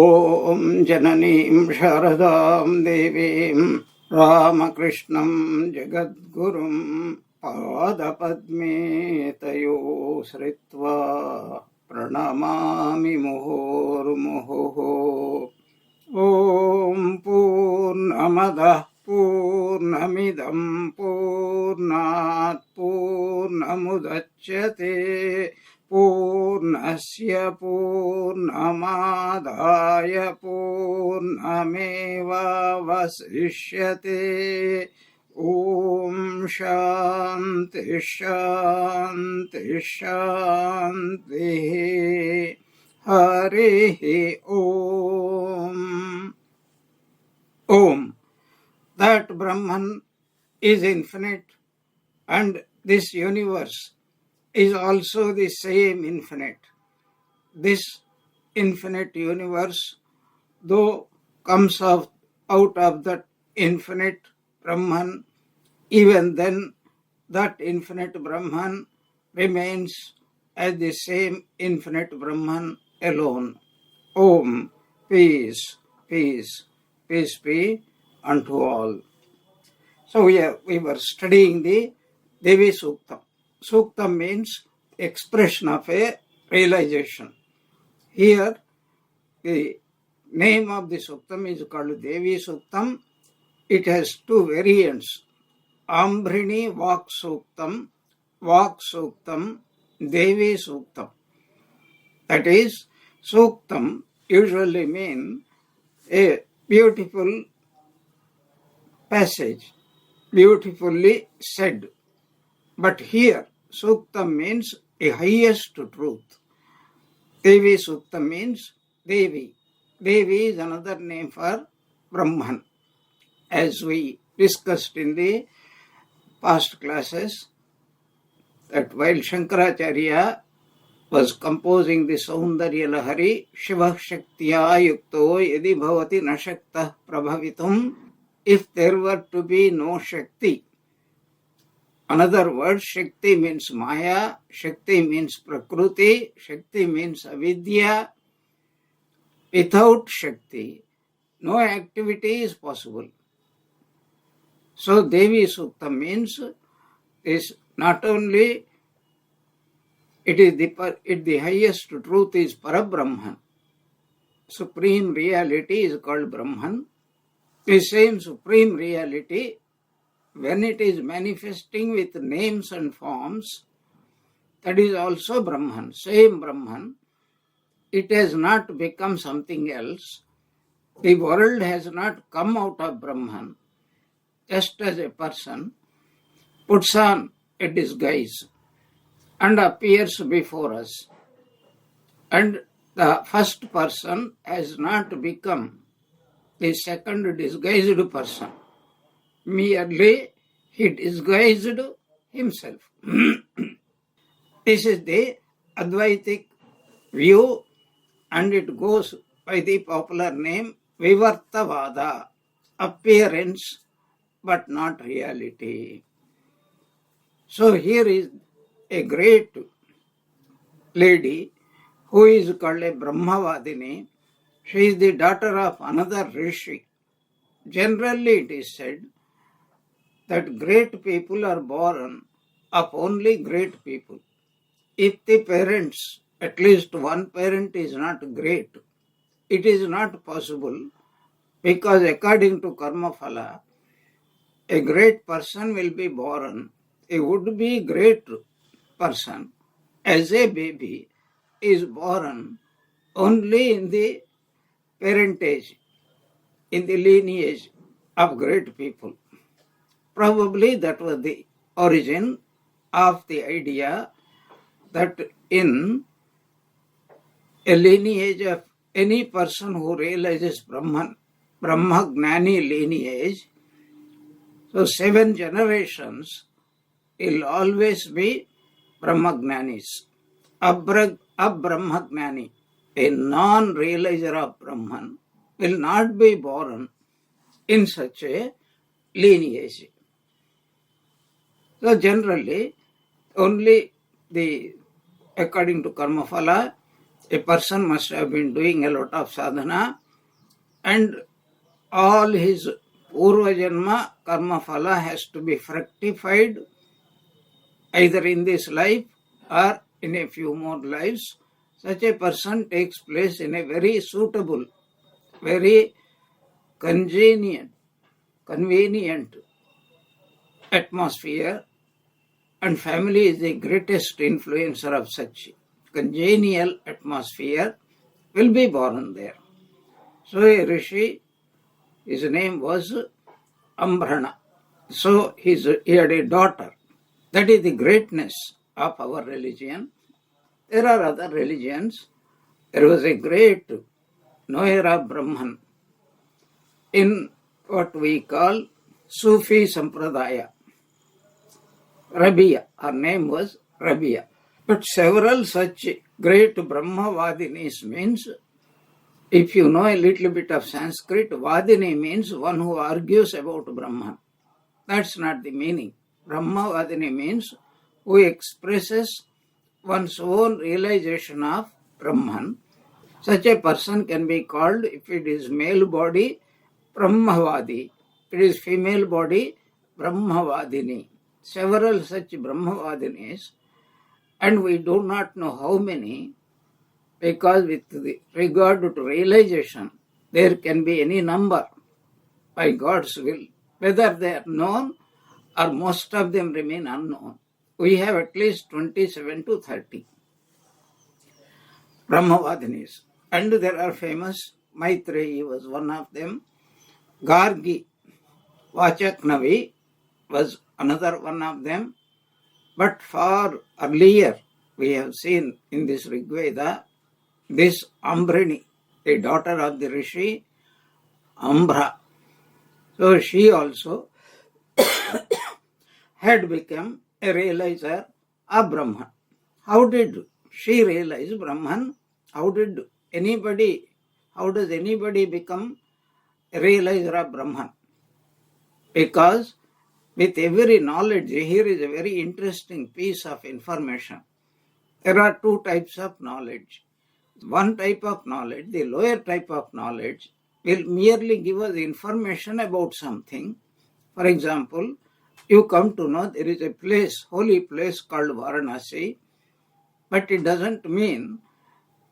ॐ जननीं शारदां देवीं रामकृष्णं जगद्गुरुं पादपद्मे तयो श्रित्वा प्रणमामि मुहुर्मुहुः। ॐ पूर्णमदः पूर्णमिदं पूर्णात् पूर्णमुदच्यते पूर्णस्य पूर्णमादाय पूर्णमेवावशिष्यते। ॐ शान्ति शान्ति शान्तिः। हरिः ॐ। Om. That Brahman is infinite, and this universe is also the same infinite. This infinite universe, though comes out of that infinite Brahman, even then that infinite Brahman remains as the same infinite Brahman alone. Om. Peace, peace, peace be unto all. So we were studying the Devi Suktam. Suktam means expression of a realization. Here, the name of the Suktam is called Devi Suktam. It has two variants. Ambrini Vak Suktam, Devi Suktam. That is, Suktam usually mean a beautiful passage, beautifully said. But here, Suktam means the highest truth. Devi Suktam means Devi. Devi is another name for Brahman. As we discussed in the past classes, that while Shankaracharya was composing the Saundarya Lahari, Shiva Shaktya Yukto Yadi Bhavati Nashakta Prabhavitum, if there were to be no Shakti. Another word, Shakti means Maya, Shakti means Prakruti, Shakti means Avidya. Without Shakti, no activity is possible. So Devi Sukta means is not only the highest truth is Parabrahman. Supreme reality is called Brahman. The same supreme reality, when it is manifesting with names and forms, that is also Brahman, same Brahman. It has not become something else. The world has not come out of Brahman. Just as a person puts on a disguise and appears before us, and the first person has not become the second disguised person. Merely he disguised himself. This is the Advaitic view, and it goes by the popular name Vivartavada, appearance but not reality. So here is a great lady who is called a Brahmavadini. She is the daughter of another Rishi. Generally it is said that great people are born of only great people. If the parents, at least one parent is not great, it is not possible, because according to Karma Phala, a great person will be born, a would-be great person as a baby is born only in the parentage, in the lineage of great people. Probably that was the origin of the idea that in a lineage of any person who realizes Brahman, Brahma-Gnani lineage, so 7 generations will always be Brahma-Gnanis. Brahma-Gnani, a non-realizer of Brahman, will not be born in such a lineage. So generally, only according to Karma Phala, a person must have been doing a lot of sadhana and all his Purva Janma Karma Phala has to be fructified either in this life or in a few more lives. Such a person takes place in a very suitable, very convenient atmosphere, and family is the greatest influencer of such congenial atmosphere, will be born there. So a rishi, his name was Ambrana. So he had a daughter. That is the greatness of our religion. There are other religions. There was a great knower of Brahman in what we call Sufi Sampradaya. Rabia, her name was Rabia. But several such great Brahmavadinis means, if you know a little bit of Sanskrit, Vadini means one who argues about Brahman. That's not the meaning. Brahmavadini means who expresses one's own realization of Brahman. Such a person can be called, if it is male body, Brahmavadi. If it is female body, Brahmavadini. Several such Brahmavadinis, and we do not know how many, because with regard to realization, there can be any number by God's will. Whether they are known or most of them remain unknown, we have at least 27 to 30 Brahmavadinis. And there are famous, Maitreyi was one of them, Gargi, Vachaknavi was another one of them. But far earlier, we have seen in this Rigveda, this Ambrini, the daughter of the Rishi, Ambra. So she also had become a realizer of Brahman. How did she realize Brahman? How does anybody become a realizer of Brahman? Because with every knowledge, here is a very interesting piece of information. There are two types of knowledge. One type of knowledge, the lower type of knowledge, will merely give us information about something. For example, you come to know there is a place, holy place called Varanasi, but it doesn't mean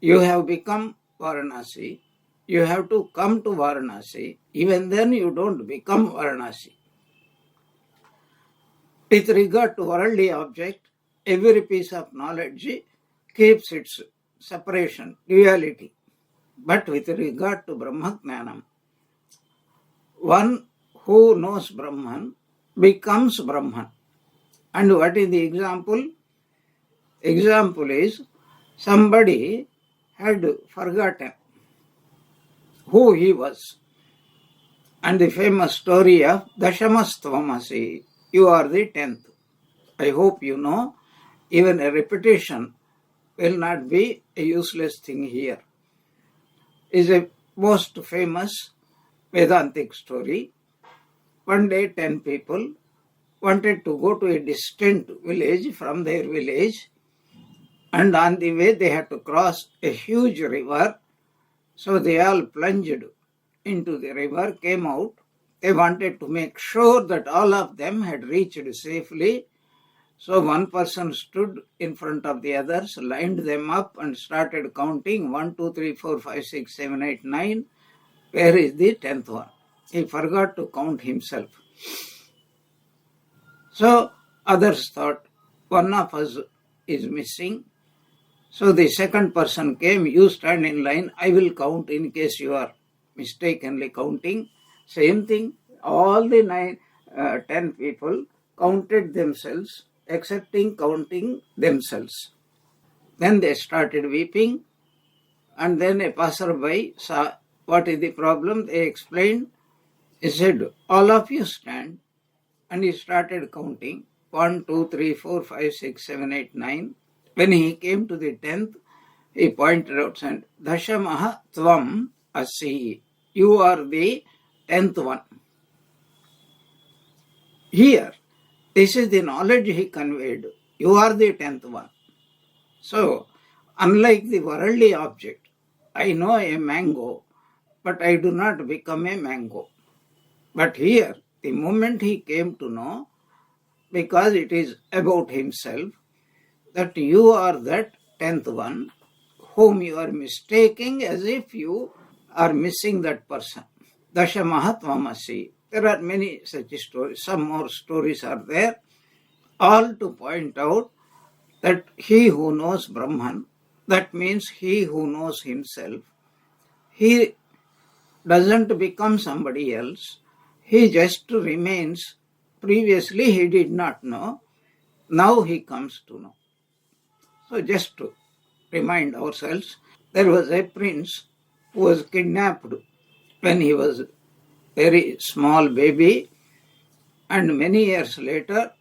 you have become Varanasi. You have to come to Varanasi. Even then you don't become Varanasi. With regard to worldly object, every piece of knowledge keeps its separation, duality. But with regard to Brahmajnanam, one who knows Brahman becomes Brahman. And what is the example? Example is, somebody had forgotten who he was. And the famous story of Dashamastvamasi, you are the 10th. I hope you know, even a repetition will not be a useless thing here. Is a most famous Vedantic story. One day 10 people wanted to go to a distant village from their village, and on the way they had to cross a huge river. So they all plunged into the river, came out. They wanted to make sure that all of them had reached safely. So one person stood in front of the others, lined them up and started counting 1, 2, 3, 4, 5, 6, 7, 8, 9. Where is the 10th one? He forgot to count himself. So others thought one of us is missing. So the second person came, you stand in line, I will count in case you are mistakenly counting. Same thing, all the 10 people counted themselves, excepting counting themselves. Then they started weeping, and then a passerby saw what is the problem. They explained. He said, all of you stand. And he started counting 1, 2, 3, 4, 5, 6, 7, 8, 9. When he came to the 10th, he pointed out and Dashamaha Tvam Asi. You are the 10th one. Here, this is the knowledge he conveyed. You are the 10th one. So, Unlike the worldly object, I know a mango, but I do not become a mango. But here, the moment he came to know, because it is about himself, that you are that 10th one whom you are mistaking as if you are missing that person. Dasha Mahatvamasi. There are many such stories. Some more stories are there, all to point out that he who knows Brahman, that means he who knows himself, he doesn't become somebody else. He just remains. Previously he did not know. Now he comes to know. So just to remind ourselves, there was a prince who was kidnapped when he was a very small baby, and many years later,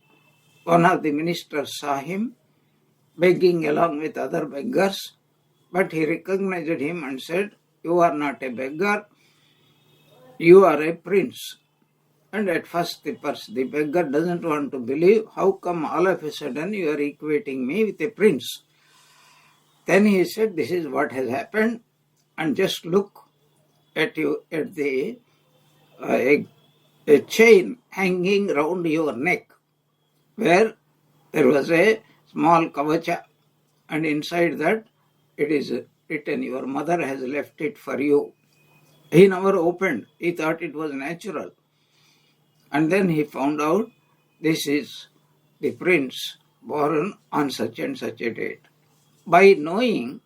one of the ministers saw him begging along with other beggars, but he recognized him and said, "You are not a beggar, you are a prince." And at first the beggar doesn't want to believe, how come all of a sudden you are equating me with a prince? Then he said, this is what has happened, and just look at the a chain hanging round your neck, where there was a small kavacha, and inside that it is written, your mother has left it for you. He never opened. He thought it was natural. And then he found out this is the prince born on such and such a date. By knowing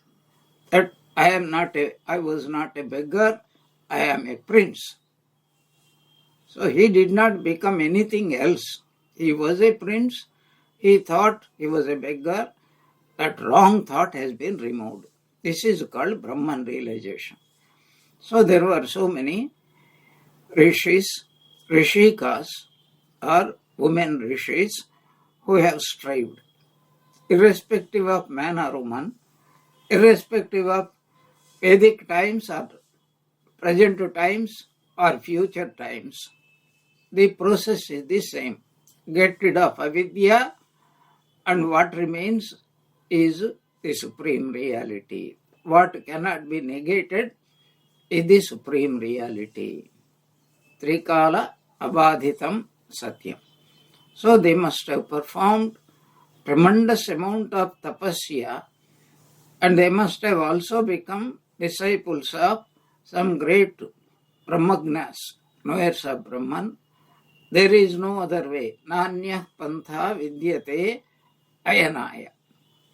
that I was not a beggar, I am a prince. So he did not become anything else. He was a prince. He thought he was a beggar. That wrong thought has been removed. This is called Brahman realization. So there were so many rishis, rishikas, or women rishis who have strived, irrespective of man or woman, irrespective of Vedic times or present times or future times. The process is the same. Get rid of avidya, and what remains is the supreme reality. What cannot be negated is the supreme reality. Trikala abadhitam satyam. So they must have performed tremendous amount of tapasya, and they must have also become disciples of some great Brahmagnas, knowers of Brahman. There is no other way. Nanya pantha vidyate ayanaya.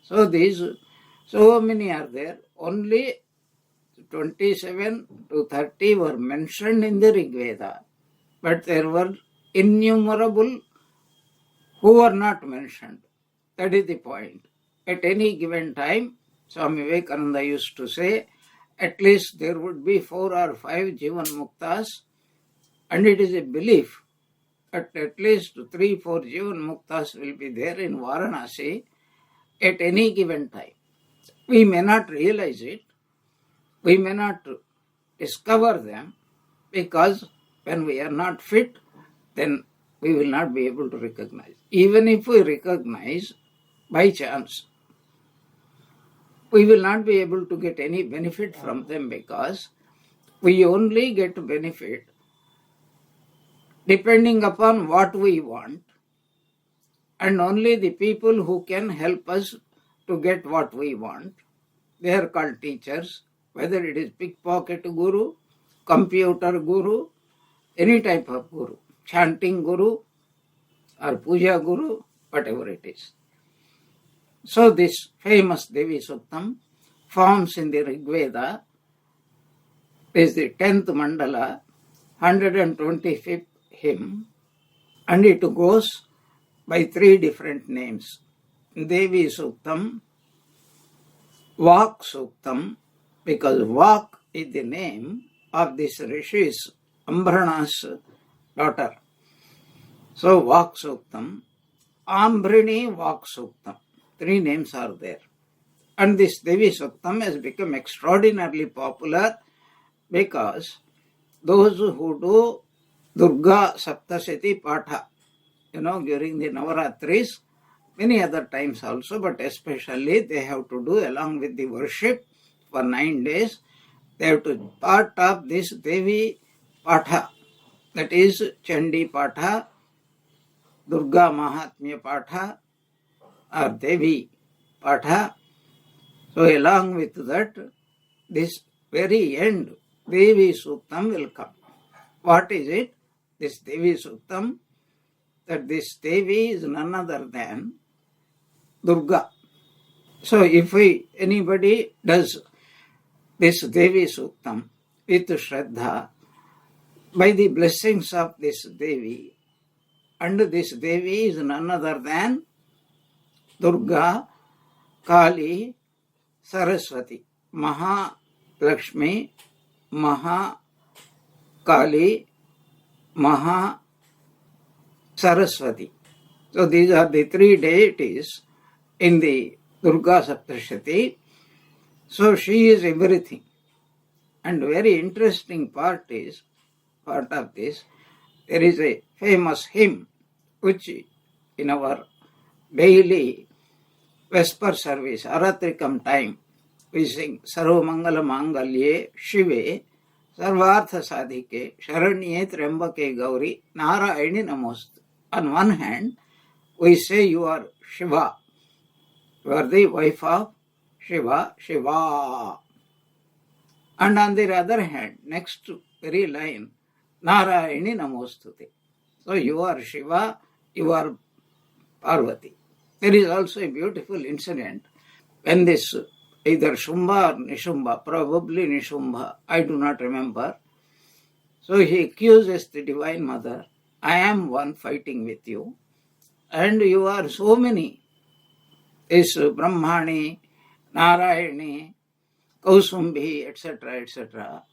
So these, so many are there. Only 27 to 30 were mentioned in the Rig Veda, but there were innumerable who were not mentioned. That is the point. At any given time, Swami Vivekananda used to say, at least there would be 4 or 5 Jivan Muktas, and it is a belief that at least 3-4 Jivan Muktas will be there in Varanasi at any given time. We may not realize it, we may not discover them, because when we are not fit, then we will not be able to recognize. Even if we recognize by chance, we will not be able to get any benefit from them, because we only get benefit depending upon what we want, and only the people who can help us to get what we want, they are called teachers, whether it is pickpocket guru, computer guru, any type of guru, chanting guru or puja guru, whatever it is. So this famous Devi Suktam forms in the Rig Veda, is the 10th mandala, 125th hymn, and it goes by 3 different names. Devi Suktam, Vak Suktam, because Vak is the name of this Rishi's, Ambrana's daughter. So Vak Suktam, Ambrini Vak Suktam. 3 names are there. And this Devi Suktam has become extraordinarily popular because those who do Durga Saptasati Patha, during the Navaratris, many other times also, but especially they have to do along with the worship for 9 days. They have to part of this Devi Patha, that is Chandi Patha, Durga Mahatmya Patha, or Devi Patha. So along with that, this very end, Devi Suktam will come. What is it? This Devi Suktam, that this Devi is none other than Durga. So if anybody does this Devi Suktam with Shraddha, by the blessings of this Devi, and this Devi is none other than Durga, Kali, Saraswati, Maha Lakshmi, Maha Kali, Maha Saraswati. So these are the three deities in the Durga Saptashati. So she is everything. And very interesting part of this, there is a famous hymn which in our daily Vesper service, Aratrikam time, we sing Sarva Mangala Mangalye Shive Sarvartha Sadhike Sharanye Trembake Gauri Narayani Namostu. On one hand, we say you are Shiva. You are the wife of Shiva, Shiva. And on the other hand, next very line, Narayani Namostute. So you are Shiva, you are Parvati. There is also a beautiful incident when this either Shumba or Nishumba, probably Nishumba, I do not remember. So he accuses the Divine Mother, I am one fighting with you, and you are so many. This Brahmani, Narayani, Kausumbi, etc., etc.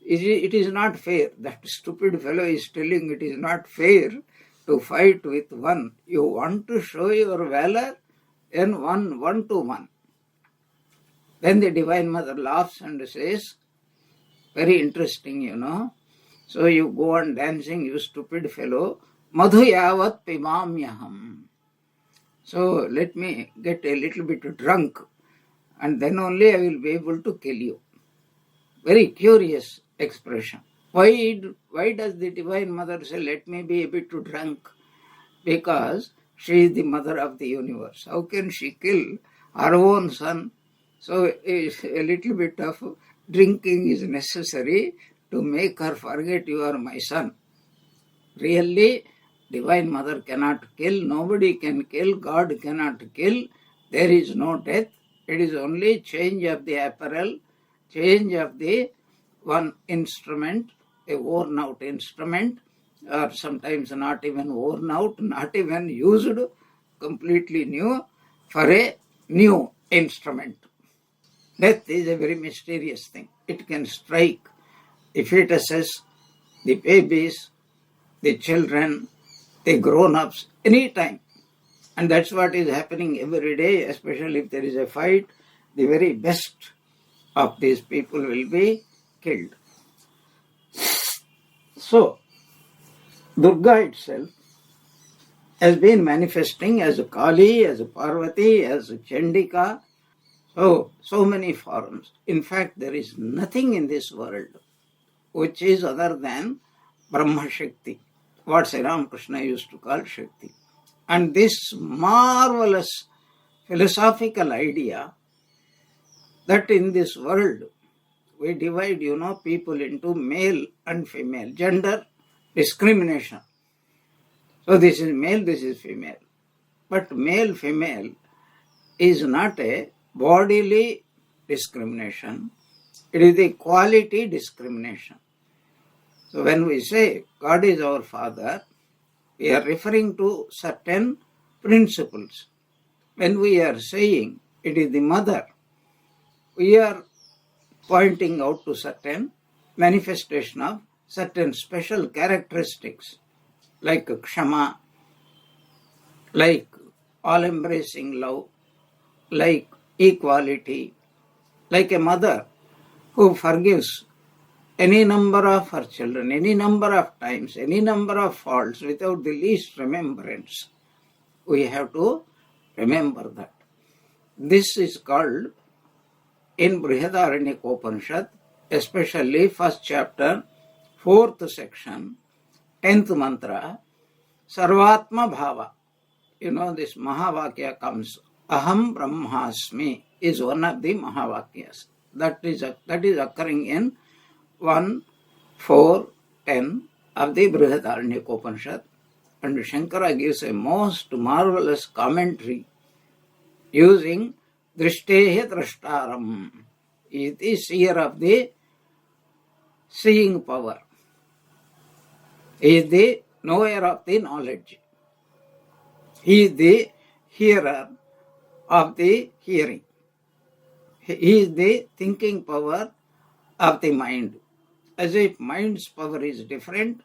It is not fair. That stupid fellow is telling it is not fair to fight with one. You want to show your valor, then one to one. Then the Divine Mother laughs and says, very interesting, So you go on dancing, you stupid fellow. Madhu yavat pimamyaham. So let me get a little bit drunk, and then only I will be able to kill you. Very curious expression. Why does the Divine Mother say, let me be a bit drunk? Because she is the mother of the universe. How can she kill her own son? So a little bit of drinking is necessary to make her forget you are my son. Really, Divine Mother cannot kill, nobody can kill, God cannot kill. There is no death. It is only change of the apparel, change of the one instrument, a worn out instrument, or sometimes not even worn out, not even used, completely new, for a new instrument. Death is a very mysterious thing. It can strike the fetuses, the babies, the children, the grown-ups, anytime. And that's what is happening every day, especially if there is a fight. The very best of these people will be killed. So, Durga itself has been manifesting as a Kali, as a Parvati, as a Chandika. So many forms. In fact, there is nothing in this world which is other than Brahma Shakti, what Sri Ramakrishna used to call Shakti. And this marvelous philosophical idea that in this world we divide, people into male and female, gender discrimination. So this is male, this is female. But male-female is not a bodily discrimination. It is a quality discrimination. So when we say God is our Father, we are referring to certain principles. When we are saying it is the Mother, we are pointing out to certain manifestation of certain special characteristics, like Kshama, like all-embracing love, like equality, like a mother who forgives any number of her children, any number of times, any number of faults without the least remembrance. We have to remember that. This is called in Brihadaranyaka, especially first chapter, 4th section, 10th mantra, Sarvatma Bhava. You know, this Mahavakya comes. Aham Brahmasmi is one of the Mahavakyas. That is occurring in 1, 4, 10 of the Brihadaranyaka. And Shankara gives a most marvelous commentary using Drishtahe Drashtaram. It is seer of the seeing power. He is the knower of the knowledge. He is the hearer of the hearing. He is the thinking power of the mind. As if mind's power is different,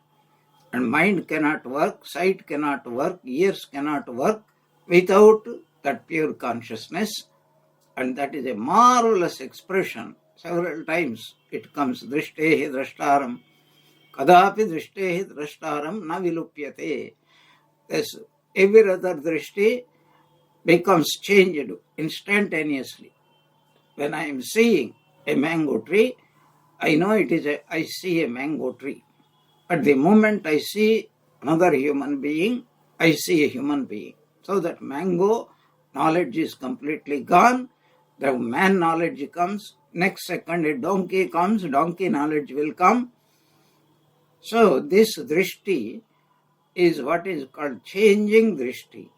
and mind cannot work, sight cannot work, ears cannot work without that pure consciousness. And that is a marvelous expression. Several times it comes, Drishtahe Drashtaram. Kadapi Drishtahe Drashtaram na vilupyate. This every other drishti becomes changed instantaneously. When I am seeing a mango tree, I know I see a mango tree. At the moment I see another human being, I see a human being. So that mango knowledge is completely gone. The man knowledge comes. Next second a donkey comes, donkey knowledge will come. So this drishti is what is called changing drishti.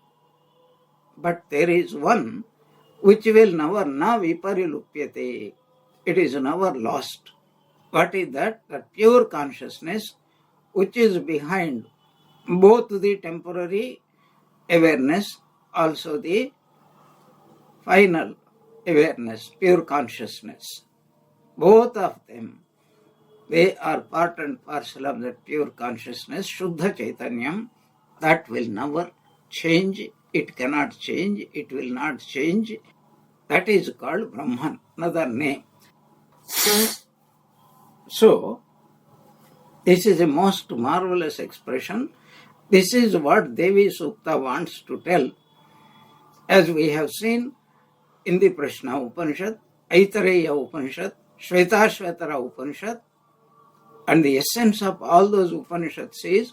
But there is one which will never na viparilupyate. It is never lost. What is that? That pure consciousness which is behind both the temporary awareness, also the final awareness, pure consciousness. Both of them, they are part and parcel of that pure consciousness, Shuddha Chaitanyam, that will never change. It cannot change. It will not change. That is called Brahman, another name. So, this is a most marvelous expression. This is what Devi Sukta wants to tell. As we have seen in the Prashna Upanishad, Aitareya Upanishad, Shvetashvatara Upanishad, and the essence of all those Upanishads is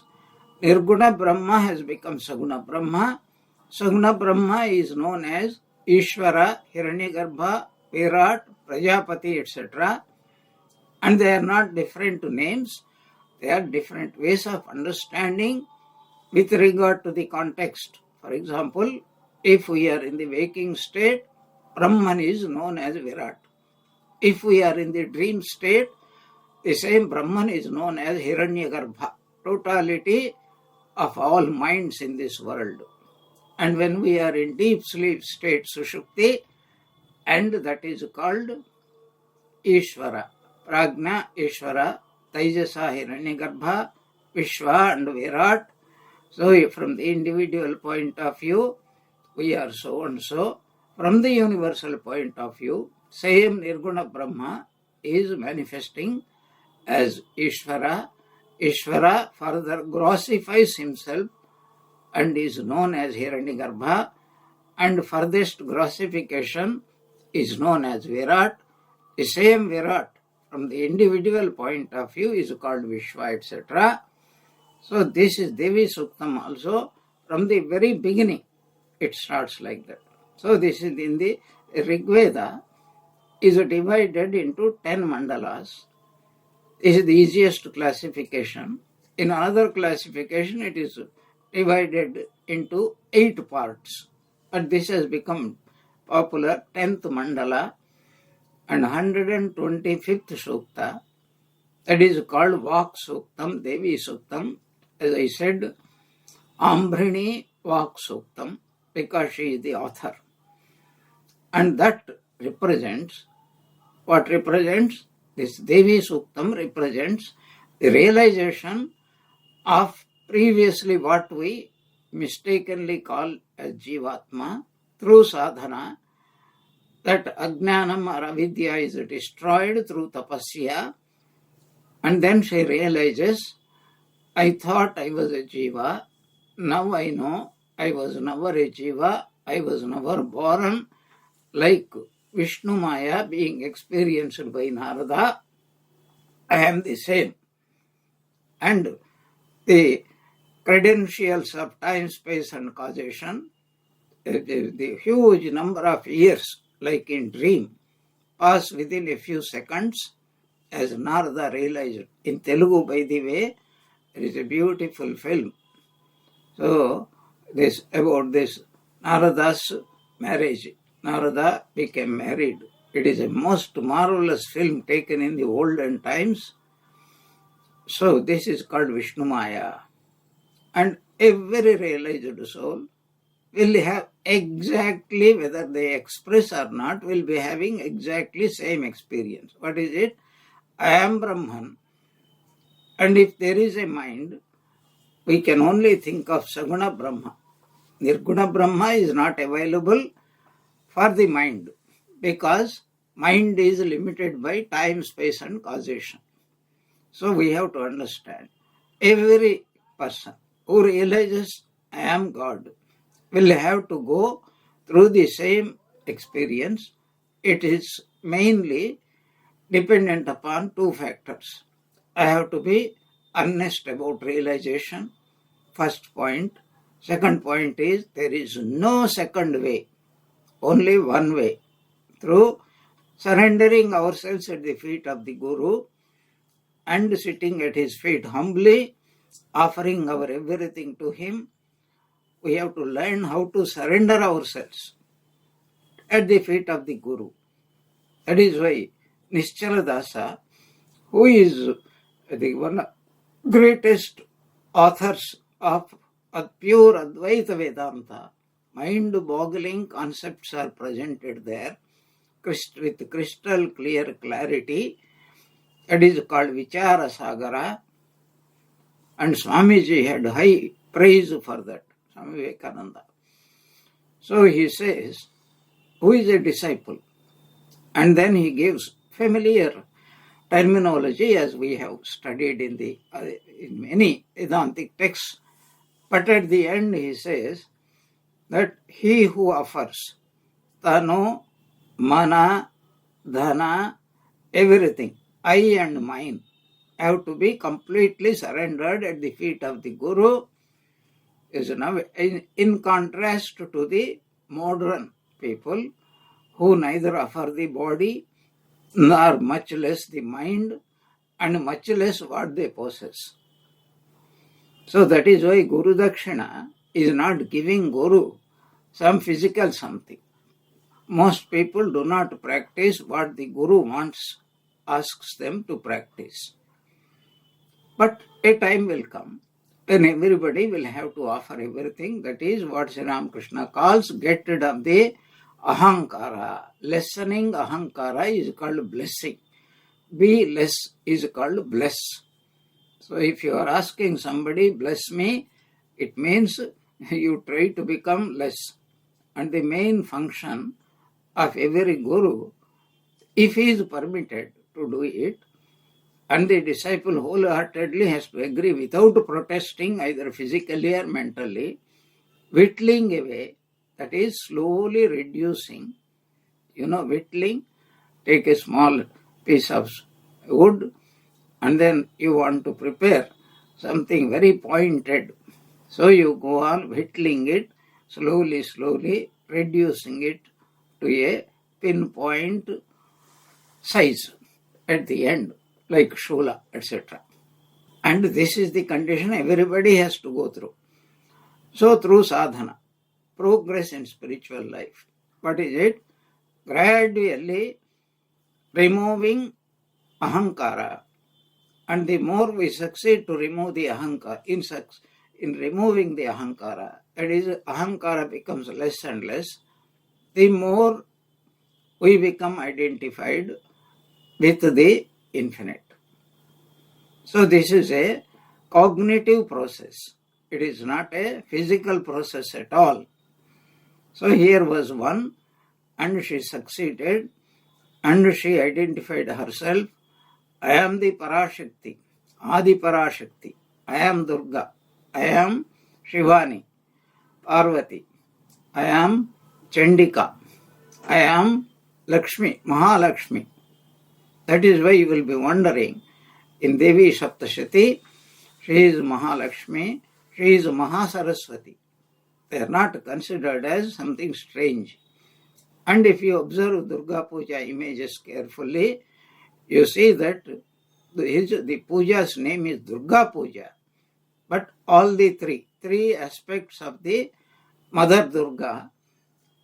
Nirguna Brahma has become Saguna Brahma. Saguna Brahma is known as Ishvara, Hiranyagarbha, Virat, Prajapati, etc. And they are not different names. They are different ways of understanding with regard to the context. For example, if we are in the waking state, Brahman is known as Virat. If we are in the dream state, the same Brahman is known as Hiranyagarbha, totality of all minds in this world. And when we are in deep sleep state, Sushupti, and that is called Ishvara, Prajna, Ishvara, Taijasa, Hiranyagarbha, Vishwa and Virat. So from the individual point of view, we are so and so. From the universal point of view, same Nirguna Brahma is manifesting as Ishvara. Ishvara further grossifies himself and is known as Hiranyagarbha, and furthest grossification is known as Virat. The same Virat from the individual point of view is called Vishwa, etc. So this is Devi Suktam also. From the very beginning, it starts like that. So this is in the Rig Veda is divided into 10 mandalas. This is the easiest classification. In another classification, it is divided into 8 parts. But this has become popular, 10th mandala and 125th Sukta. That is called Vak Suktam, Devi Suktam. As I said, Ambrini Vak Suktam, because she is the author. And that represents, what represents? This Devi Suktam represents the realization of previously what we mistakenly call as Jivatma through sadhana, that Ajnanam or Avidya is destroyed through tapasya, and then she realizes, I thought I was a Jiva, now I know I was never a Jiva, I was never born, like Vishnu Maya being experienced by Narada, I am the same. And the credentials of time, space and causation, the huge number of years, like in dream, pass within a few seconds, as Narada realized. In Telugu, by the way, there is a beautiful film. So, about this Narada's marriage. Narada became married. It is a most marvelous film taken in the olden times. So, this is called Vishnu Maya. And every realized soul will have exactly, whether they express or not, will be having exactly same experience. What is it? I am Brahman. And if there is a mind, we can only think of Saguna Brahma. Nirguna Brahma is not available for the mind, because mind is limited by time, space and causation. So we have to understand, every person who realizes I am God will have to go through the same experience. It is mainly dependent upon two factors. I have to be honest about realization, first point. Second point is, there is no second way, only one way, through surrendering ourselves at the feet of the Guru and sitting at his feet humbly, offering our everything to him. We have to learn how to surrender ourselves at the feet of the Guru. That is why Nischala Dasa, who is the one greatest authors of pure Advaita Vedanta, mind-boggling concepts are presented there with crystal clear clarity. It is called Vichara Sagara, and Swamiji had high praise for that, Swami Vivekananda. So he says, who is a disciple? And then he gives familiar terminology as we have studied in many Vedantic texts. But at the end he says that he who offers Tano, Mana, Dhana, everything, I and mine, have to be completely surrendered at the feet of the Guru, is now in contrast to the modern people who neither offer the body nor much less the mind and much less what they possess. So that is why Guru Dakshina is not giving Guru some physical something. Most people do not practice what the Guru asks them to practice. But a time will come when everybody will have to offer everything. That is what Sri Ramakrishna calls get rid of the ahankara. Lessening ahankara is called blessing. Be less is called bless. So if you are asking somebody, bless me, it means you try to become less. And the main function of every Guru, if he is permitted to do it, and the disciple wholeheartedly has to agree without protesting either physically or mentally, whittling away, that is slowly reducing. You know, whittling, take a small piece of wood and then you want to prepare something very pointed. So you go on whittling it, slowly reducing it to a pinpoint size at the end, like shula, etc. And this is the condition everybody has to go through. So through sadhana, progress in spiritual life, what is it? Gradually removing ahankara. And the more we succeed to remove the ahankara, in removing the ahankara, that is, ahankara becomes less and less, the more we become identified with the infinite. So this is a cognitive process. It is not a physical process at all. So here was one, and she succeeded, and she identified herself. I am the Parashakti, Adi Parashakti. I am Durga. I am Shivani. Parvati. I am Chandika. I am Lakshmi, Mahalakshmi. That is why you will be wondering, in Devi Saptashati, she is Mahalakshmi, she is Mahasaraswati. They are not considered as something strange. And if you observe Durga Puja images carefully, you see that the puja's name is Durga Puja. But all the three aspects of the Mother Durga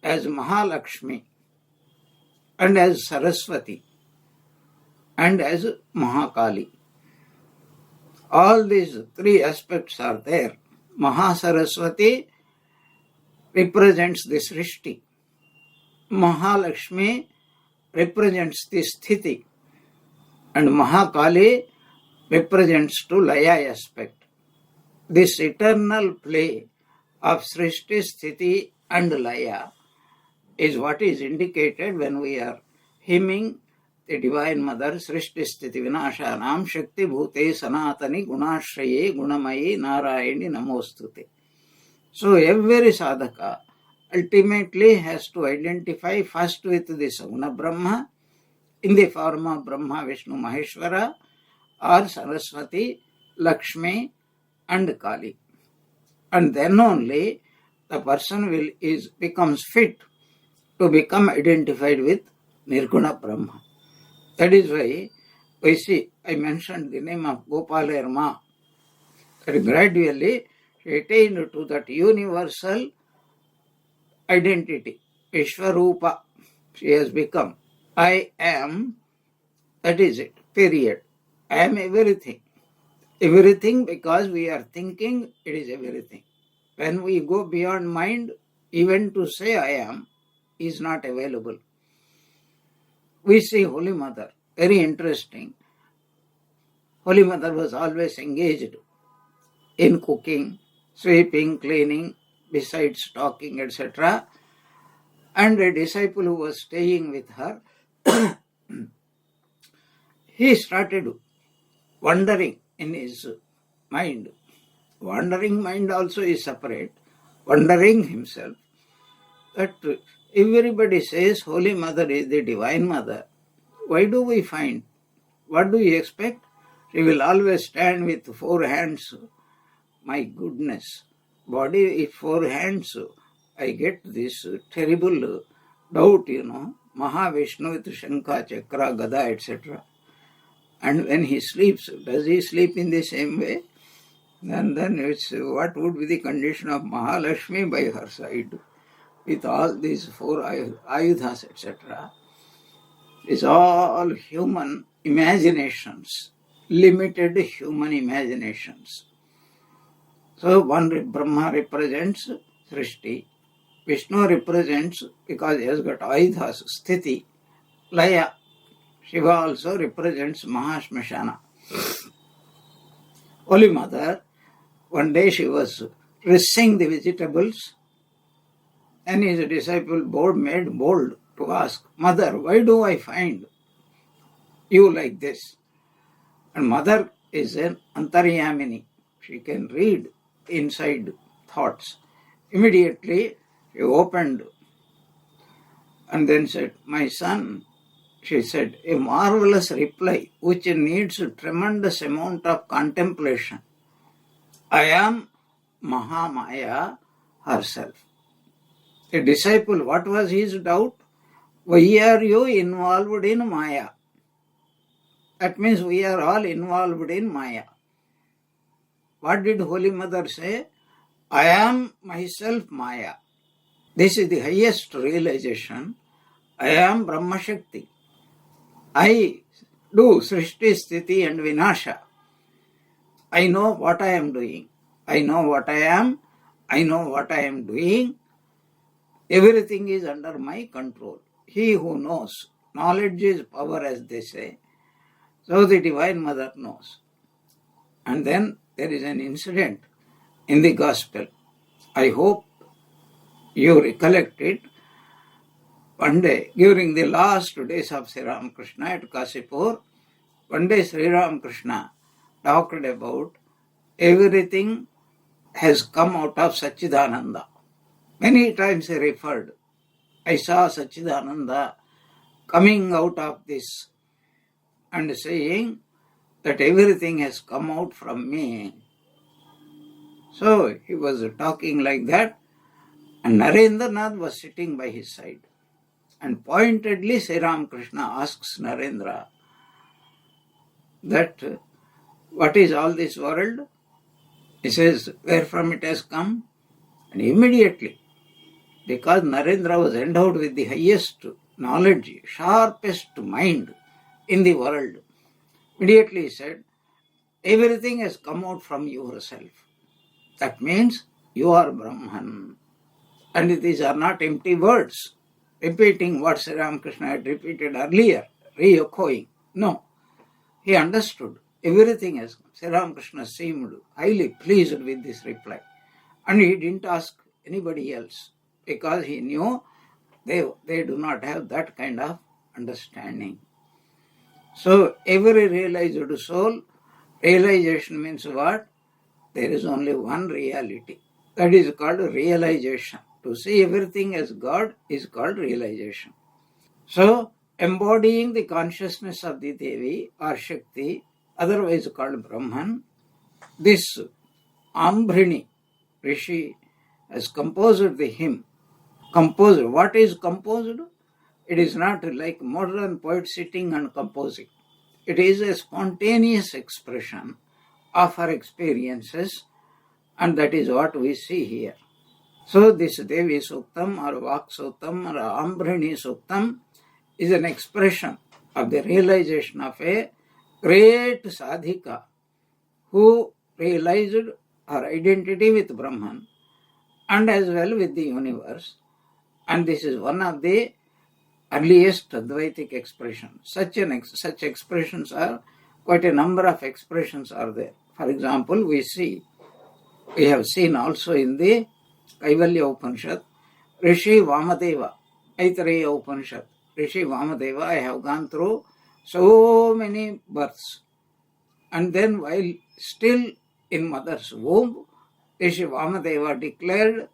as Mahalakshmi and as Saraswati and as Mahakali. All these three aspects are there. Mahasaraswati represents the Srishti. Mahalakshmi represents the Sthiti. And Mahakali represents to Laya aspect. This eternal play of Srishti, Sthiti and Laya is what is indicated when we are hymning the Divine Mother, Srishti Sthiti Vinashanam Shakti Bhute Sanatani Gunashraye Gunamayi Narayani Namostute. So every sadhaka ultimately has to identify first with the Saguna Brahma in the form of Brahma, Vishnu, Maheshwara or Saraswati, Lakshmi and Kali. And then only the person becomes fit to become identified with Nirguna Brahma. That is why we see, I mentioned the name of Gopalarma, that gradually she attained to that universal identity, Vishwarupa. She has become, I am, that is it, period. I am everything. Everything because we are thinking it is everything. When we go beyond mind, even to say I am is not available. We see Holy Mother, very interesting. Holy Mother was always engaged in cooking, sweeping, cleaning, besides talking, etc. And a disciple who was staying with her, he started wondering in his mind. Wandering mind also is separate. Wondering himself that everybody says Holy Mother is the Divine Mother. Why do we find? What do you expect? She will always stand with 4 hands. My goodness, body with 4 hands. I get this terrible doubt, Mahavishnu with Shankha, Chakra, Gada, etc. And when he sleeps, does he sleep in the same way? And then it's what would be the condition of Mahalakshmi by her side with all these 4 ayudhas, etc. It's all human imaginations, limited human imaginations. So one Brahma represents Srishti, Vishnu represents, because he has got ayudhas, Sthiti, Laya. Shiva also represents Mahashmashana. Holy Mother, one day she was pressing the vegetables, and his disciple made bold to ask, Mother, why do I find you like this? And Mother is an Antaryamini. She can read inside thoughts. Immediately she opened and then said, my son, she said, a marvelous reply which needs a tremendous amount of contemplation. I am Mahamaya herself. The disciple, what was his doubt? Why are you involved in Maya? That means we are all involved in Maya. What did Holy Mother say? I am myself Maya. This is the highest realization. I am Brahma Shakti. I do Srishti, Sthiti and Vinasha. I know what I am doing. I know what I am. I know what I am doing. Everything is under my control. He who knows. Knowledge is power, as they say. So the Divine Mother knows. And then there is an incident in the Gospel. I hope you recollect it. One day, during the last days of Sri Ramakrishna at Kasipur, one day Sri Ramakrishna talked about everything has come out of Satchidananda. Many times he referred, I saw Sachidananda coming out of this and saying that everything has come out from me. So he was talking like that, and Narendranath was sitting by his side. And pointedly Sri Ramakrishna asks Narendra that what is all this world? He says, where from it has come? And immediately, because Narendra was endowed with the highest knowledge, sharpest mind in the world, immediately he said, everything has come out from yourself. That means you are Brahman. And these are not empty words, repeating what Sri Ramakrishna had repeated earlier, re-echoing. No, he understood everything has come. Sri Ramakrishna seemed highly pleased with this reply. And he didn't ask anybody else because he knew they do not have that kind of understanding. So every realized soul, realization means what? There is only one reality. That is called realization. To see everything as God is called realization. So embodying the consciousness of the Devi or Shakti, otherwise called Brahman, this Ambrini Rishi has composed the hymn. Composed. What is composed? It is not like modern poet sitting and composing. It is a spontaneous expression of her experiences, and that is what we see here. So this Devi Suktam or Vak Suktam or Ambrini Suktam is an expression of the realization of a great sadhika who realized her identity with Brahman and as well with the universe. And this is one of the earliest Advaitic expressions. Such expressions are, quite a number of expressions are there. For example, we have seen also in the Kaivalya Upanishad, Rishi Vamadeva, Aitareya Upanishad, Rishi Vamadeva, I have gone through so many births. And then while still in mother's womb, Rishi Vamadeva declared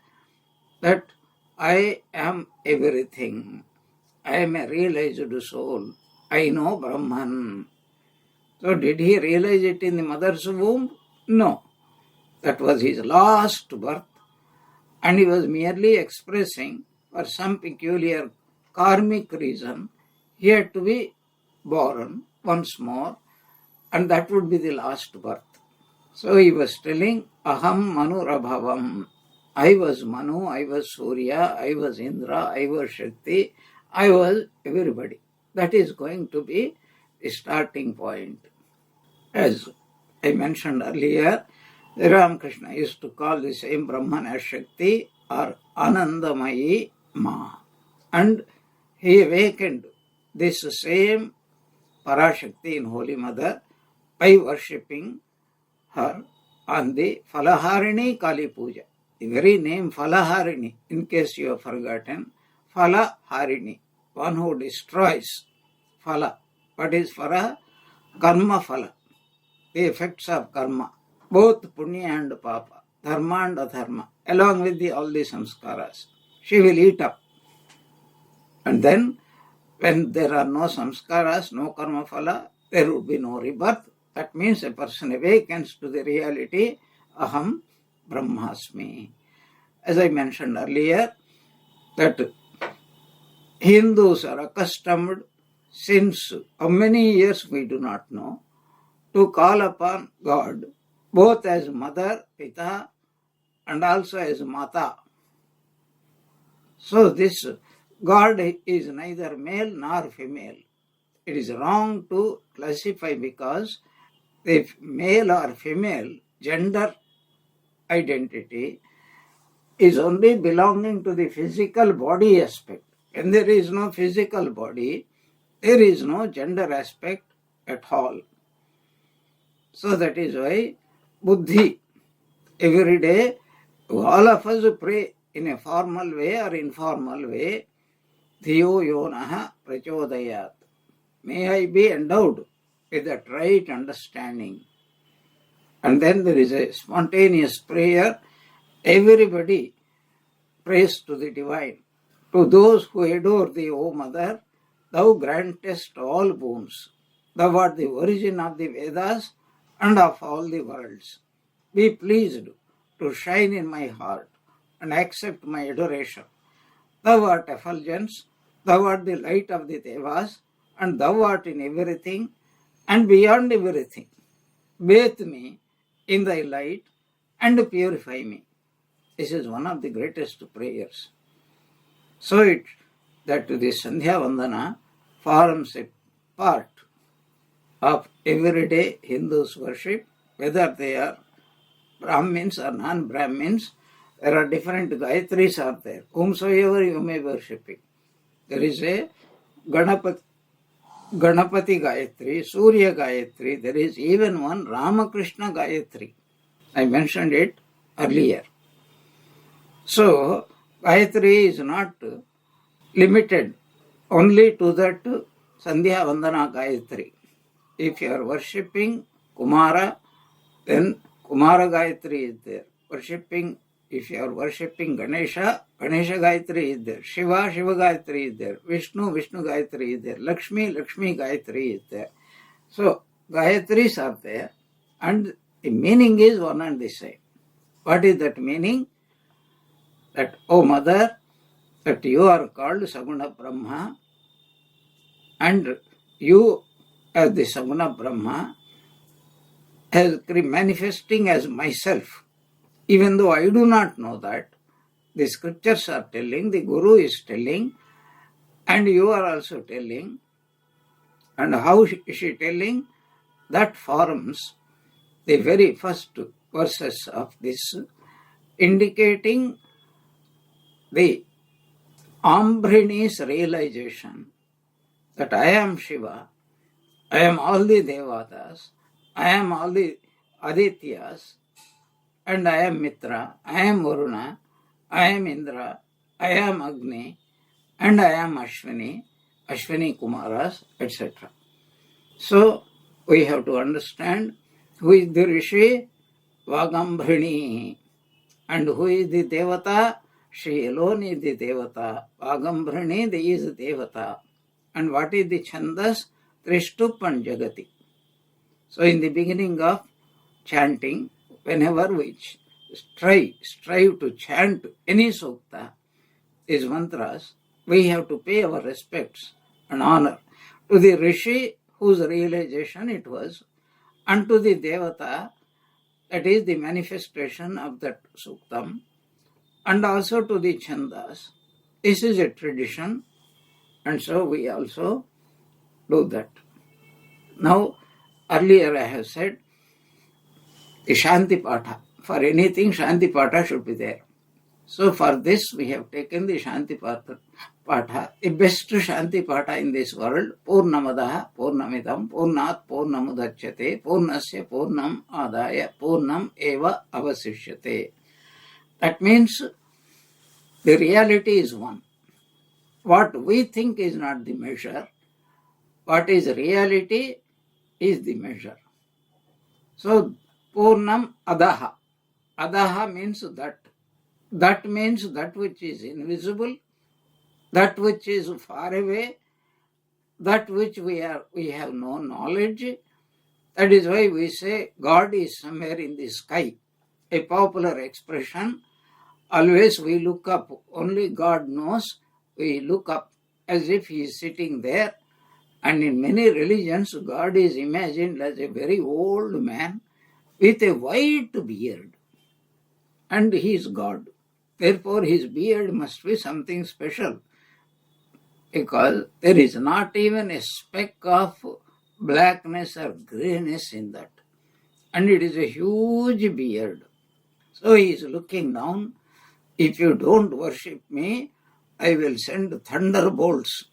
that I am everything. I am a realized soul. I know Brahman. So did he realize it in the mother's womb? No. That was his last birth. And he was merely expressing, for some peculiar karmic reason, he had to be born once more, and that would be the last birth. So he was telling, Aham Manurabhavam. I was Manu, I was Surya, I was Indra, I was Shakti, I was everybody. That is going to be the starting point. As I mentioned earlier, Ramakrishna used to call the same Brahman as Shakti or Anandamayi Ma. And he awakened this same Parashakti in Holy Mother by worshipping her on the Falaharini Kali Puja. The very name Falaharini, in case you have forgotten, Falaharini, one who destroys Phala. What is Phala? Karma Phala, the effects of karma, both Punya and Papa, Dharma and Adharma, along with all the samskaras. She will eat up. And then, when there are no samskaras, no karma phala, there would be no rebirth. That means a person awakens to the reality, Aham Brahmasmi. As I mentioned earlier, that Hindus are accustomed, since how many years we do not know, to call upon God both as Mother, Pita, and also as Mata. So this God is neither male nor female. It is wrong to classify because the male or female gender identity is only belonging to the physical body aspect. When there is no physical body, there is no gender aspect at all. So that is why Buddhi, every day, all of us pray in a formal way or informal way, Dhiyo Yonaha Prachodayat. May I be endowed with that right understanding. And then there is a spontaneous prayer. Everybody praise to the divine. To those who adore thee, O Mother, thou grantest all boons. Thou art the origin of the Vedas and of all the worlds. Be pleased to shine in my heart and accept my adoration. Thou art effulgence, thou art the light of the Devas, and thou art in everything and beyond everything. Bathe me in thy light and purify me. This is one of the greatest prayers. So that the Sandhya Vandana forms a part of everyday Hindus' worship, whether they are Brahmins or non-Brahmins. There are different Gayatris are there, whomsoever you may worshiping. There is a Ganapati Gayatri, Surya Gayatri, there is even one Ramakrishna Gayatri. I mentioned it earlier. So, Gayatri is not limited only to that Sandhya Vandana Gayatri. If you are worshipping Kumara, then Kumara Gayatri is there. If you are worshipping Ganesha, Ganesha Gayatri is there. Shiva, Shiva Gayatri is there. Vishnu, Vishnu Gayatri is there. Lakshmi, Lakshmi Gayatri is there. So, Gayatris are there and the meaning is one and the same. What is that meaning? That, O Mother, that you are called Saguna Brahma and you as the Saguna Brahma as manifesting as myself. Even though I do not know that, the scriptures are telling, the Guru is telling, and you are also telling. And how is she telling? That forms the very first verses of this, indicating the Ambhrini's realization that I am Shiva, I am all the Devatas, I am all the Adityas, and I am Mitra, I am Varuna, I am Indra, I am Agni, and I am Ashwini Kumaras, etc. So, we have to understand who is the Rishi, Vagambhrini, and who is the Devata, she alone is the Devata. Vagambhrini is Devata. And what is the Chandas? Trishtup and Jagati. So in the beginning of chanting, whenever we strive to chant any sukta, these mantras, we have to pay our respects and honor to the Rishi whose realization it was, and to the Devata, that is the manifestation of that suktam, and also to the Chandas. This is a tradition, and so we also do that. Now, earlier I have said the Shanti Patha. For anything, Shanti Patha should be there. So for this, we have taken the Shanti Patha, the best Shanti Patha in this world, Purnamadaha, Purnamidam, Purnat, Purnamudachyate, Purnasya, Purnam Adaya, Purnam Eva Avasishyate. That means the reality is one. What we think is not the measure. What is reality is the measure. So, Purnam Adaha. Adaha means that. That means that which is invisible, that which is far away, that which we have no knowledge. That is why we say God is somewhere in the sky. A popular expression. Always we look up, only God knows. We look up as if He is sitting there. And in many religions, God is imagined as a very old man with a white beard. And He is God. Therefore, His beard must be something special, because there is not even a speck of blackness or grayness in that. And it is a huge beard. So He is looking down. If you don't worship me, I will send thunderbolts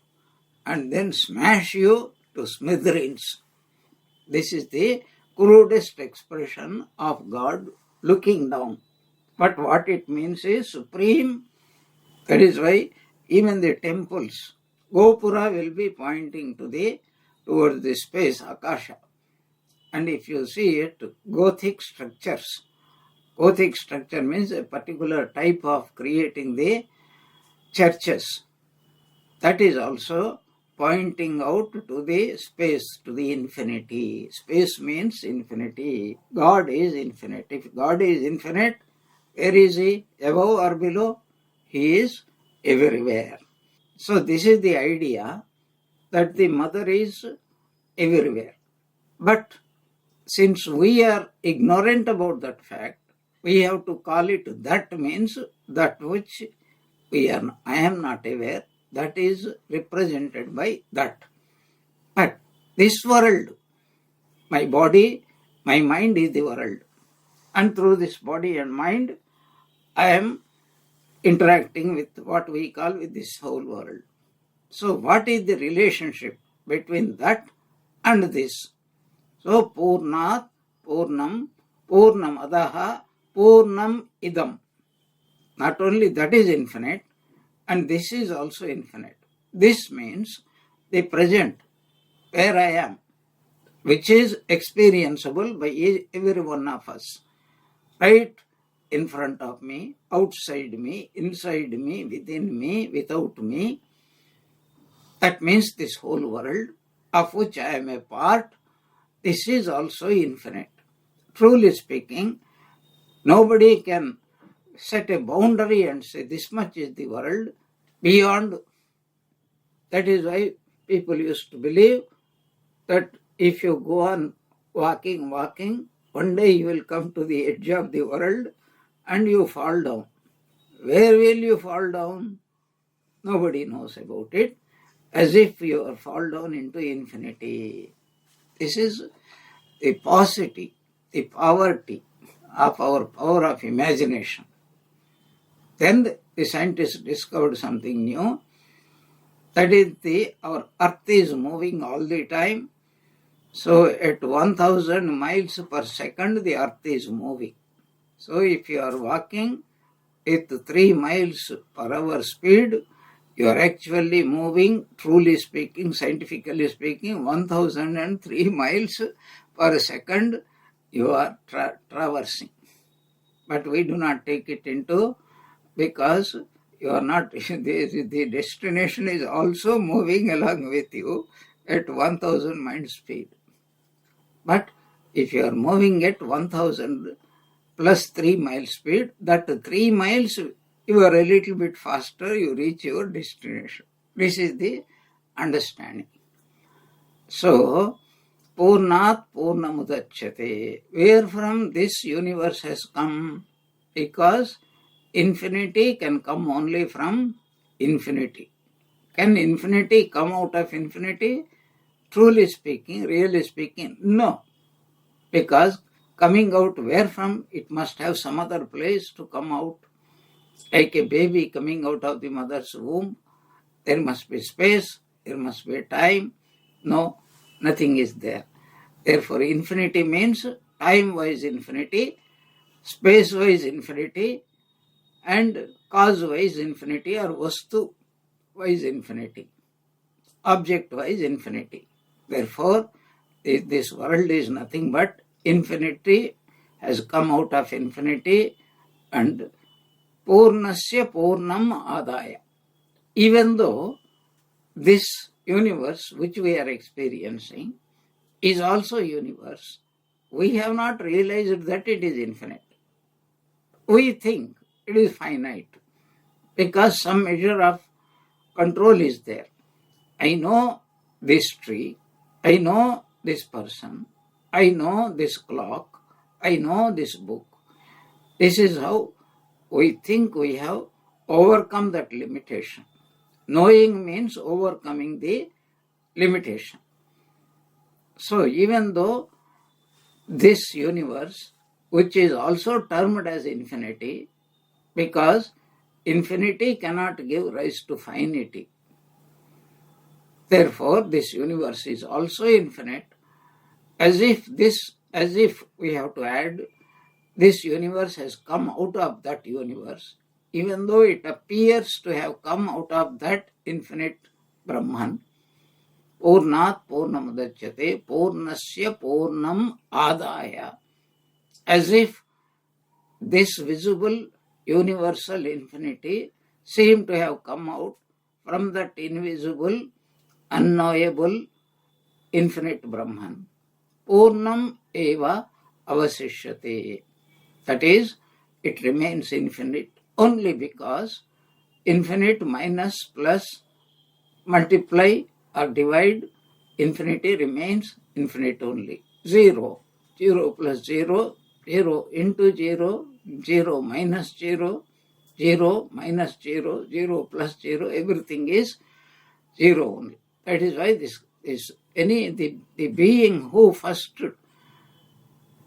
and then smash you to smithereens. This is the crudest expression of God looking down. But what it means is supreme. That is why even the temples, Gopura will be pointing towards the space, Akasha. And if you see it, Gothic structures, Gothic structure means a particular type of creating the churches. That is also pointing out to the space, to the infinity. Space means infinity. God is infinite. If God is infinite, where is He? Above or below? He is everywhere. So this is the idea that the mother is everywhere. But since we are ignorant about that fact, we have to call it that means that which I am not aware, that is represented by that. But this world, my body, my mind is the world. And through this body and mind, I am interacting with what we call with this whole world. So what is the relationship between that and this? So Purnat, Purnam, Purnamadaha, Purnam Idam. Not only that is infinite, and this is also infinite. This means the present, where I am, which is experienceable by every one of us. Right in front of me, outside me, inside me, within me, without me. That means this whole world, of which I am a part, this is also infinite. Truly speaking, nobody can set a boundary and say this much is the world. Beyond, that is why people used to believe that if you go on walking, one day you will come to the edge of the world and you fall down. Where will you fall down? Nobody knows about it. As if you fall down into infinity. This is the paucity, the poverty of our power of imagination. Then the scientists discovered something new. That is, our earth is moving all the time. So at 1000 miles per second, the earth is moving. So if you are walking with 3 miles per hour speed, you are actually moving, truly speaking, scientifically speaking, 1003 miles per second you are traversing. But we do not take it into, because you are not, the destination is also moving along with you at 1000 miles speed. But if you are moving at 1000 plus 3 miles speed, that 3 miles you are a little bit faster, you reach your destination. This is the understanding. So, Purnat Purnamudachyate. Where from this universe has come? Because infinity can come only from infinity. Can infinity come out of infinity? Truly speaking, really speaking, no. Because coming out where from? It must have some other place to come out. Like a baby coming out of the mother's womb, there must be space, there must be time. No, nothing is there. Therefore, infinity means time-wise infinity, space-wise infinity, and cause-wise infinity, or vastu-wise infinity, object-wise infinity. Therefore, this world is nothing but infinity has come out of infinity, and Purnasya Purnam Adaya. Even though this universe which we are experiencing is also universe, we have not realized that it is infinite. We think it is finite because some measure of control is there. I know this tree, I know this person, I know this clock, I know this book. This is how we think we have overcome that limitation. Knowing means overcoming the limitation. So even though this universe, which is also termed as infinity, because infinity cannot give rise to finity. Therefore, this universe is also infinite, as if we have to add, this universe has come out of that universe, even though it appears to have come out of that infinite Brahman. Purnat Purnamudachyate, Purnasya Purnam Adaya. As if this visible universal infinity seemed to have come out from that invisible, unknowable, infinite Brahman. Purnam eva avasishyate. That is, it remains infinite only because infinite minus plus multiply or divide infinity remains infinite only. 0. 0 plus 0, 0 into 0, 0 minus 0, 0 minus 0, 0 plus 0, everything is 0 only. That is why the being who first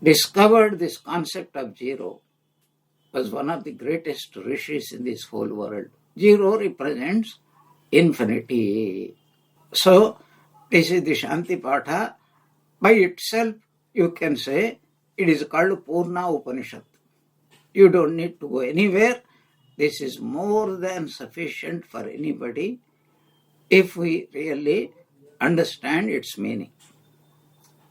discovered this concept of 0 was one of the greatest rishis in this whole world. 0 represents infinity. So, this is the Shanti Patha. By itself, you can say it is called Purna Upanishad. You don't need to go anywhere. This is more than sufficient for anybody if we really understand its meaning.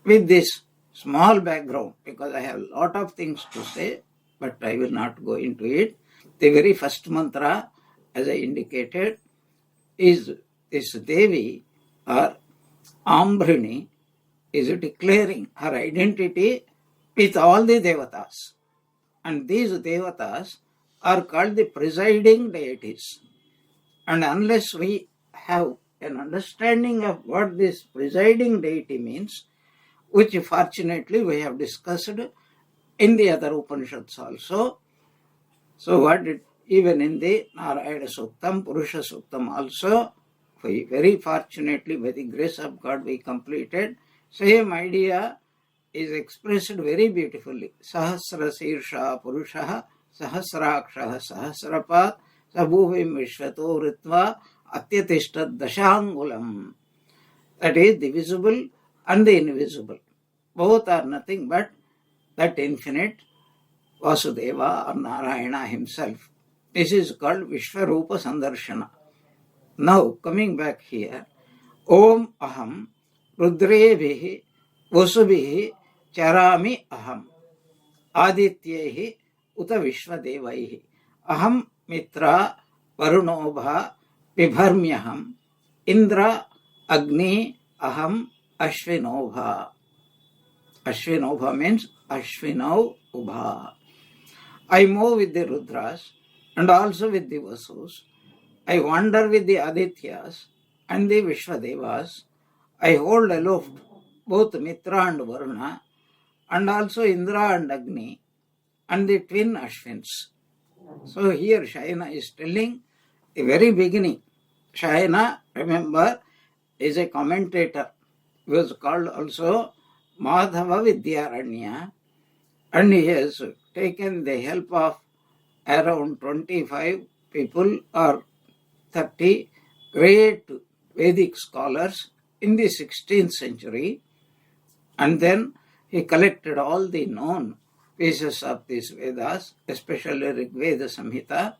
With this small background, because I have a lot of things to say, but I will not go into it. The very first mantra, as I indicated, is this Devi or Ambrini is declaring her identity with all the devatas. And these devatas are called the presiding deities. And unless we have an understanding of what this presiding deity means, which fortunately we have discussed in the other Upanishads also. So even in the Narayana Suktam, Purusha Suktam also, we very fortunately by the grace of God we completed. Same idea is expressed very beautifully. Sahasra Sirsha Purusha Sahasraksha Sahasrapat Sabhuvim Vishvato Ritva Atyatishtat Dashangulam. That is the visible and the invisible. Both are nothing but that infinite Vasudeva or Narayana himself. This is called Vishwarupa Sandarshana. Now, coming back here, Om Aham Rudrevihi Vasubhihi Charami Aham Adityehi Uta Vishwadevaihi Aham Mitra Varunobha Vibharmyaham Indra Agni Aham Ashvinobha. Ashvinobha means Ashvinau Ubha. I move with the Rudras and also with the Vasus. I wander with the Adityas and the Vishwadevas. I hold aloft both Mitra and Varuna and also Indra and Agni and the twin Ashwins. So here Shayana is telling the very beginning. Shayana, remember, is a commentator. He was called also Madhava Vidyaranya, and he has taken the help of around 25 people or 30 great Vedic scholars in the 16th century, and then he collected all the known pieces of these Vedas, especially Rig Veda Samhita,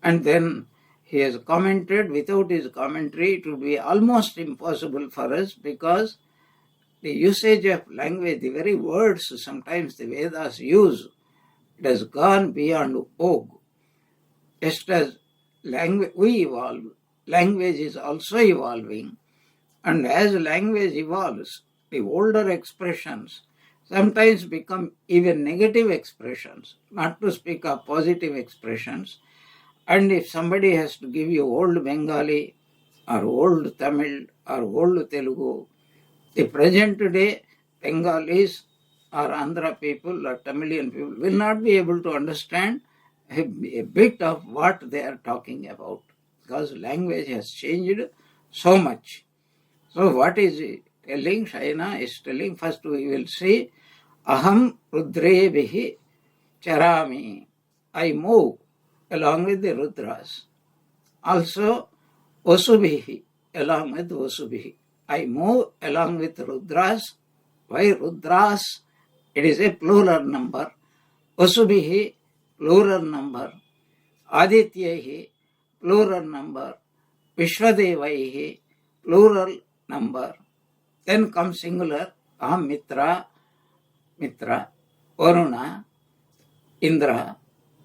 and then he has commented. Without his commentary, it would be almost impossible for us because the usage of language, the very words sometimes the Vedas use, it has gone beyond Og. Just as language, we evolve, language is also evolving. And as language evolves, the older expressions sometimes become even negative expressions, not to speak of positive expressions. And if somebody has to give you old Bengali or old Tamil or old Telugu, the present day Bengalis or Andhra people or Tamilian people will not be able to understand a bit of what they are talking about because language has changed so much. So what is he telling? Shayana is telling, first we will see Aham Rudrevihi Charami. I move along with the Rudras. Also Vasubhihi, along with Vasubhihi. I move along with Rudras. Why Rudras? It is a plural number. Vasubhihi, plural number. Adityehi, plural number. Vishwadevaihi, plural number. Then comes singular. Aham Mitra, Varuna, Indra,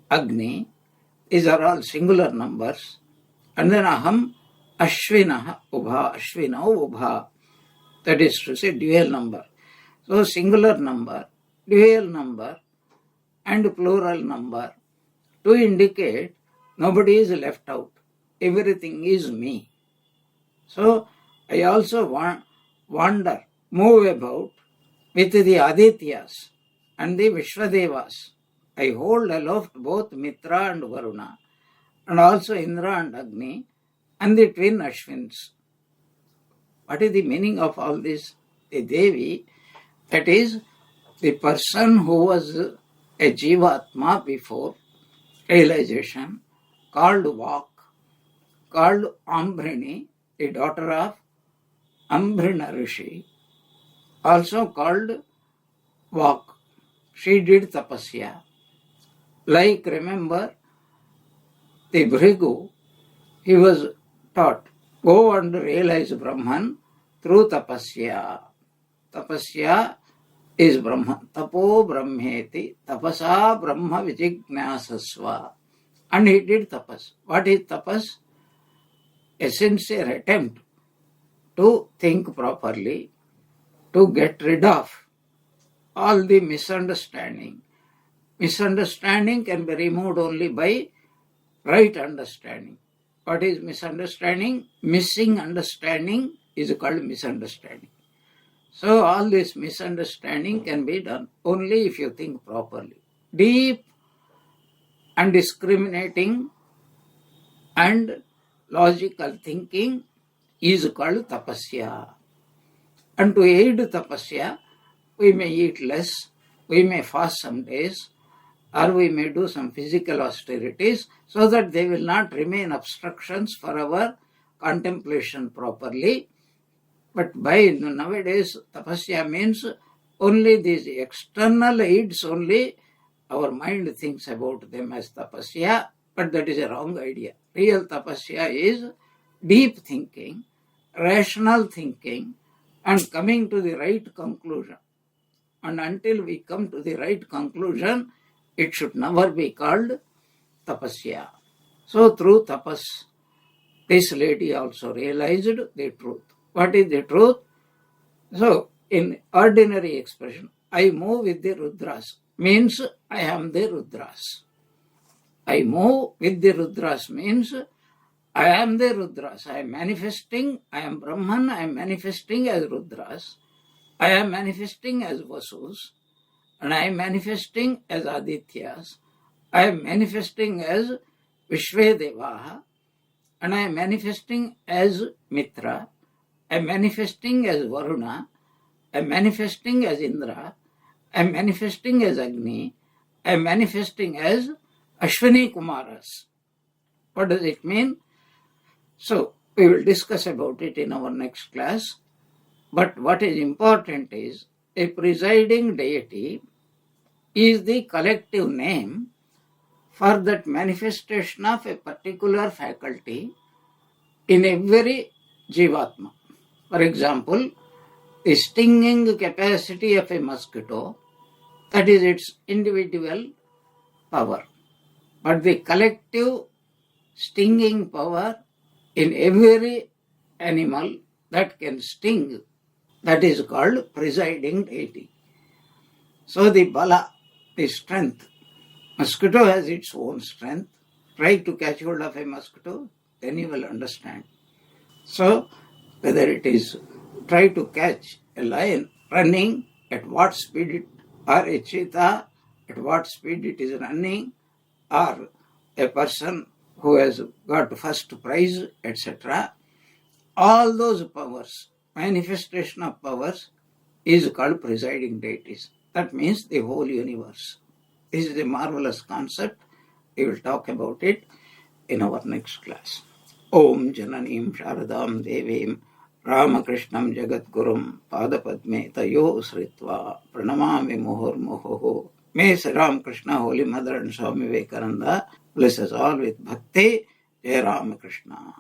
Agni, these are all singular numbers. And then Aham, Ashvinah, Ubha, Ashvinau, Ubha. That is to say dual number. So singular number, dual number and plural number to indicate nobody is left out. Everything is me. So I also wander, move about with the Adityas and the Vishwadevas. I hold aloft both Mitra and Varuna, and also Indra and Agni, and the twin Ashwins. What is the meaning of all this? The Devi, that is the person who was a Jivatma before realization, called Vak, called Ambrini, the daughter of Ambrina Rishi, also called Vak. She did tapasya. Like, remember, the Bhrigu, he was taught, go and realize Brahman through tapasya. Tapasya is Brahman. Tapo Brahmeti, tapasa Brahma vijignyasasva. And he did tapas. What is tapas? A sincere attempt to think properly, to get rid of all the misunderstanding. Misunderstanding can be removed only by right understanding. What is misunderstanding? Missing understanding is called misunderstanding. So all this misunderstanding can be done only if you think properly. Deep and discriminating and logical thinking is called tapasya. And to aid tapasya, we may eat less, we may fast some days, or we may do some physical austerities so that they will not remain obstructions for our contemplation properly. But by nowadays, tapasya means only these external aids only. Our mind thinks about them as tapasya, but that is a wrong idea. Real tapasya is deep thinking, rational thinking, and coming to the right conclusion. And until we come to the right conclusion, it should never be called tapasya. So through tapas, this lady also realized the truth. What is the truth? So in ordinary expression, I move with the Rudras, means I am the Rudras. I move with the Rudras means I am the Rudras. I am manifesting, I am Brahman, I am manifesting as Rudras. I am manifesting as Vasus, and I am manifesting as Adityas. I am manifesting as Vishwadevaha, and I am manifesting as Mitra. I am manifesting as Varuna. I am manifesting as Indra. I am manifesting as Agni. I am manifesting as Ashwini Kumaras. What does it mean? So, we will discuss about it in our next class. But what is important is, a presiding deity is the collective name for that manifestation of a particular faculty in every Jivatma. For example, the stinging capacity of a mosquito, that is its individual power. But the collective stinging power in every animal that can sting, that is called presiding deity. So the bala, the strength, mosquito has its own strength. Try to catch hold of a mosquito, then you will understand. So whether it is try to catch a lion running, at what speed it, or a cheetah, at what speed it is running, or a person who has got first prize, etc. All those powers, manifestation of powers, is called presiding deities. That means the whole universe. This is a marvelous concept. We will talk about it in our next class. Om Jananim Sharadam Devim Ramakrishnam Jagadgurum Padapadme Tayo Sritva Pranamami Muhur Muhoho. May Sri Ramakrishna, Holy Mother and Swami Vivekananda bless us all with bhakti. Jai Ramakrishna.